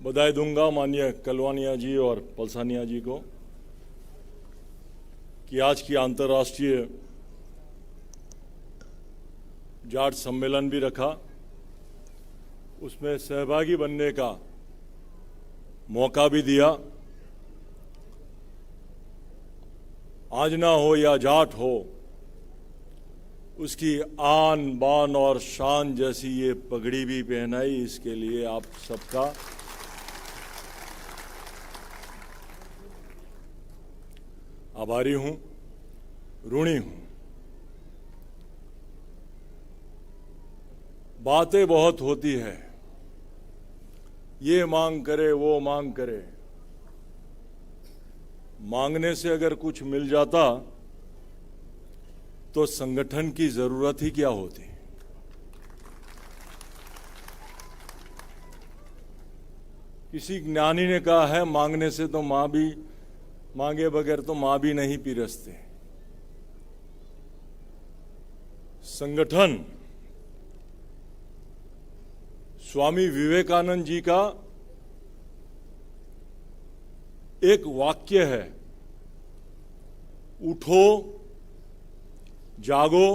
बधाई दूंगा माननीय कलवानिया जी और पलसानिया जी को कि आज की अंतर्राष्ट्रीय जाट सम्मेलन भी रखा, उसमें सहभागी बनने का मौका भी दिया। आजना हो या जाट हो, उसकी आन बान और शान जैसी ये पगड़ी भी पहनाई। इसके लिए आप सबका आभारी हूं, ऋणी हूं। बातें बहुत होती है, ये मांग करे वो मांग करे। मांगने से अगर कुछ मिल जाता तो संगठन की जरूरत ही क्या होती। किसी ज्ञानी ने कहा है, मांगने से तो मां भी, मांगे बगैर तो मां भी नहीं पिरसते। संगठन स्वामी विवेकानंद जी का एक वाक्य है, उठो, जागो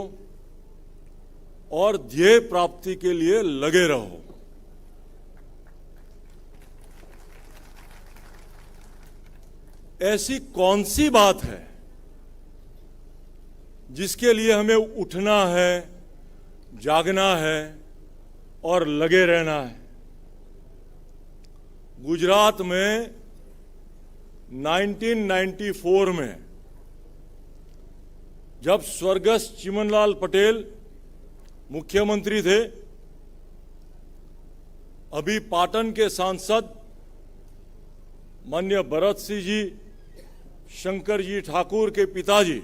और ध्येय प्राप्ति के लिए लगे रहो। ऐसी कौन सी बात है जिसके लिए हमें उठना है, जागना है और लगे रहना है। गुजरात में 1994 में जब स्वर्गस्थ चिमनलाल पटेल मुख्यमंत्री थे, अभी पाटन के सांसद माननीय भरत सिंह जी, शंकर जी ठाकुर के पिताजी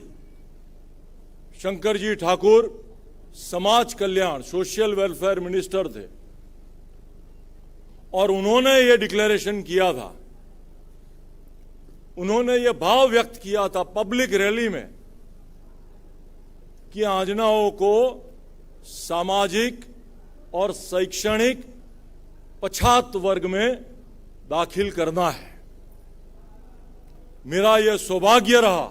शंकर जी ठाकुर समाज कल्याण, सोशल वेलफेयर मिनिस्टर थे और उन्होंने ये डिक्लेरेशन किया था, उन्होंने ये भाव व्यक्त किया था पब्लिक रैली में कि आजनाओं को सामाजिक और शैक्षणिक पछात वर्ग में दाखिल करना है। मेरा यह सौभाग्य रहा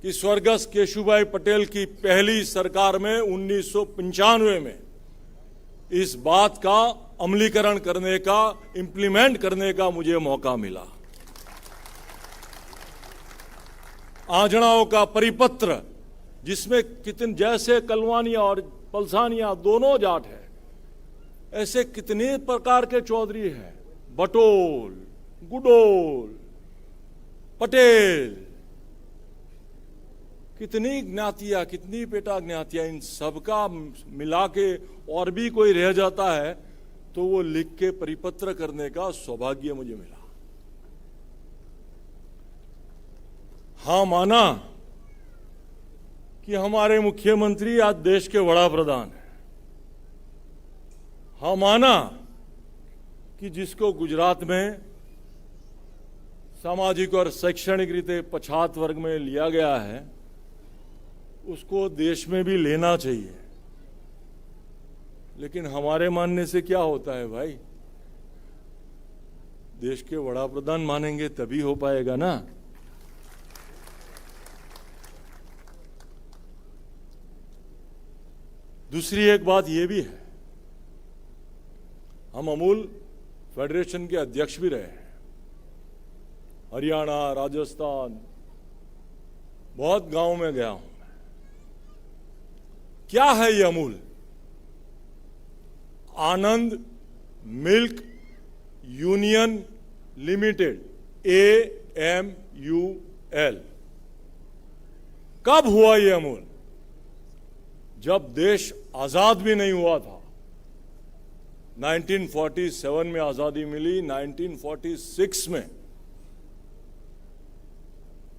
कि स्वर्गस्थ केशुभाई पटेल की पहली सरकार में 1995 में इस बात का अमलीकरण करने का, इंप्लीमेंट करने का मुझे मौका मिला। आजनाओं का परिपत्र, जिसमें कितने, जैसे कलवानिया और पलसानिया दोनों जाट है, ऐसे कितने प्रकार के चौधरी हैं, बटोल, गुडोल, पटेल, कितनी ज्ञातियां, कितनी पेटा ज्ञातियां, इन सबका मिला के और भी कोई रह जाता है तो वो लिख के परिपत्र करने का सौभाग्य मुझे मिला। हां, माना कि हमारे मुख्यमंत्री आज देश के वड़ा प्रधान हैं। हां, माना कि जिसको गुजरात में सामाजिक और शैक्षणिक रीते पछात वर्ग में लिया गया है, उसको देश में भी लेना चाहिए। लेकिन हमारे मानने से क्या होता है भाई? देश के वड़ा प्रधान मानेंगे तभी हो पाएगा ना। दूसरी एक बात यह भी है, हम अमूल फेडरेशन के अध्यक्ष भी रहे हैं। हरियाणा, राजस्थान, बहुत गांव में गया हूं। क्या है ये अमूल? आनंद मिल्क यूनियन लिमिटेड, AMUL। कब हुआ ये अमूल? जब देश आजाद भी नहीं हुआ था। 1947 में आजादी मिली, 1946 में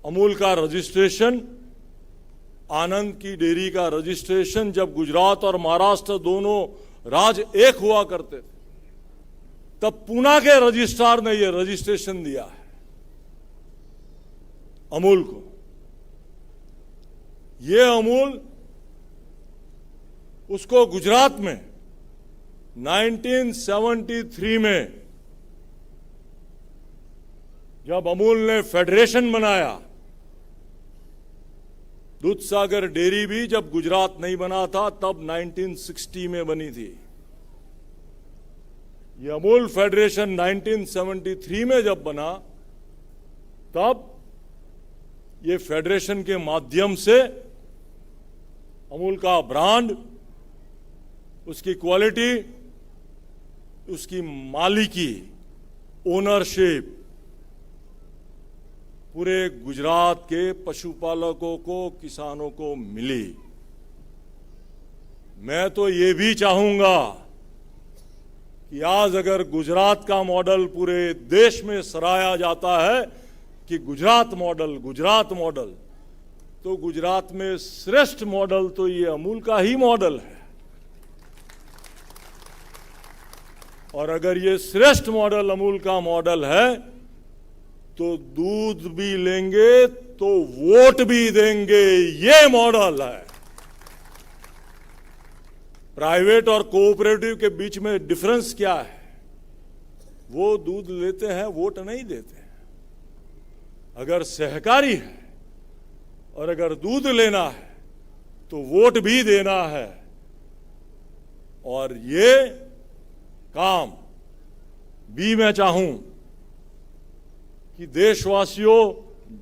अमूल का रजिस्ट्रेशन, आनंद की डेयरी का रजिस्ट्रेशन, जब गुजरात और महाराष्ट्र दोनों राज्य एक हुआ करते थे, तब पूना के रजिस्ट्रार ने यह रजिस्ट्रेशन दिया है अमूल को। यह अमूल उसको गुजरात में 1973 में जब अमूल ने फेडरेशन बनाया, दूधसागर डेयरी भी जब गुजरात नहीं बना था तब 1960 में बनी थी। ये अमूल फेडरेशन 1973 में जब बना तब ये फेडरेशन के माध्यम से अमूल का ब्रांड, उसकी क्वालिटी, उसकी मालिकी, ओनरशिप पूरे गुजरात के पशुपालकों को, किसानों को मिली। मैं तो ये भी चाहूंगा कि आज अगर गुजरात का मॉडल पूरे देश में सराहा जाता है कि गुजरात मॉडल, तो गुजरात में श्रेष्ठ मॉडल तो ये अमूल का ही मॉडल है। और अगर ये श्रेष्ठ मॉडल अमूल का मॉडल है तो दूध भी लेंगे तो वोट भी देंगे, ये मॉडल है। प्राइवेट और कोऑपरेटिव के बीच में डिफरेंस क्या है? वो दूध लेते हैं, वोट नहीं देते हैं। अगर सहकारी है और अगर दूध लेना है तो वोट भी देना है। और ये काम भी मैं चाहूं कि देशवासियों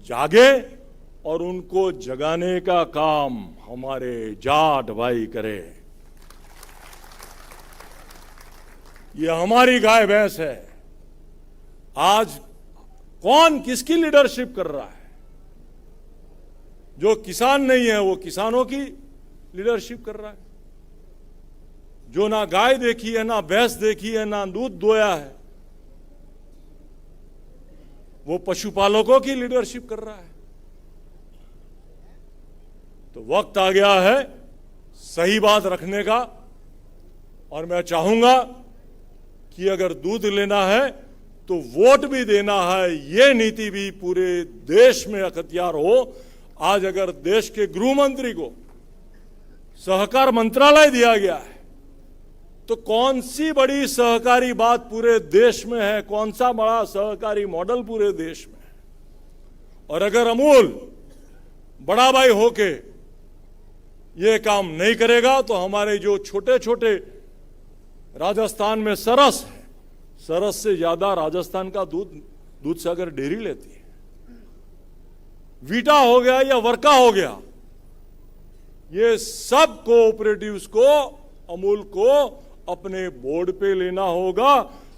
जागे और उनको जगाने का काम हमारे जाट भाई करे। ये हमारी गाय भैंस है। आज कौन किसकी लीडरशिप कर रहा है? जो किसान नहीं है वो किसानों की लीडरशिप कर रहा है। जो ना गाय देखी है, ना भैंस देखी है, ना दूध दोया है, वो पशुपालकों की लीडरशिप कर रहा है। तो वक्त आ गया है सही बात रखने का। और मैं चाहूंगा कि अगर दूध लेना है तो वोट भी देना है, ये नीति भी पूरे देश में अख्तियार हो। आज अगर देश के गृह मंत्री को सहकार मंत्रालय दिया गया है तो कौन सी बड़ी सहकारी बात पूरे देश में है? कौन सा बड़ा सहकारी मॉडल पूरे देश में है? और अगर अमूल बड़ा भाई होके ये काम नहीं करेगा तो हमारे जो छोटे छोटे राजस्थान में सरस है, सरस से ज्यादा राजस्थान का दूधसागर डेयरी लेती है। वीटा हो गया या वर्का हो गया, ये सब कोऑपरेटिव्स को, अमूल को अपने बोर्ड पे लेना होगा।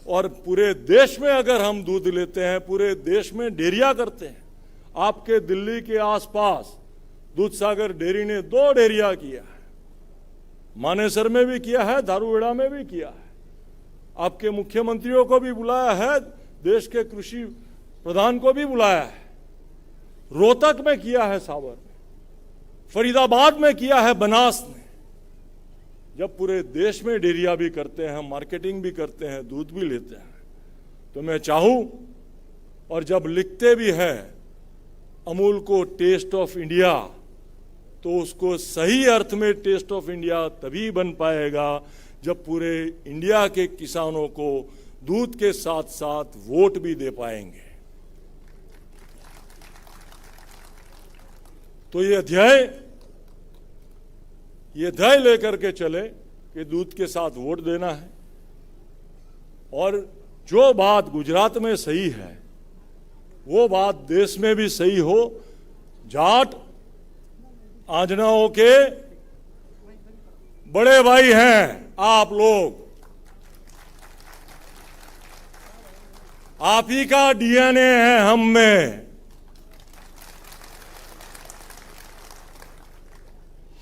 और पूरे देश में अगर हम दूध लेते हैं, पूरे देश में डेयरिया करते हैं। आपके दिल्ली के आसपास दूधसागर डेयरी ने 2 डेयरिया किया है, मानेसर में भी किया है, धारूहेड़ा में भी किया है। आपके मुख्यमंत्रियों को भी बुलाया है, देश के कृषि प्रधान को भी बुलाया है। रोहतक में किया है, सावर में, फरीदाबाद में किया है, बनास ने। जब पूरे देश में डेयरिया भी करते हैं, मार्केटिंग भी करते हैं, दूध भी लेते हैं, तो मैं चाहूं, और जब लिखते भी है अमूल को टेस्ट ऑफ इंडिया, तो उसको सही अर्थ में टेस्ट ऑफ इंडिया तभी बन पाएगा जब पूरे इंडिया के किसानों को दूध के साथ साथ वोट भी दे पाएंगे। तो ये अध्याय लेकर के चले कि दूध के साथ वोट देना है। और जो बात गुजरात में सही है वो बात देश में भी सही हो। जाट आंजनाओं के बड़े भाई हैं आप लोग, आप ही का डीएनए है हम में।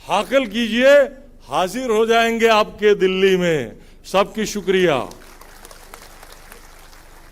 हाकल कीजिए, हाजिर हो जाएंगे आपके दिल्ली में। सबकी शुक्रिया।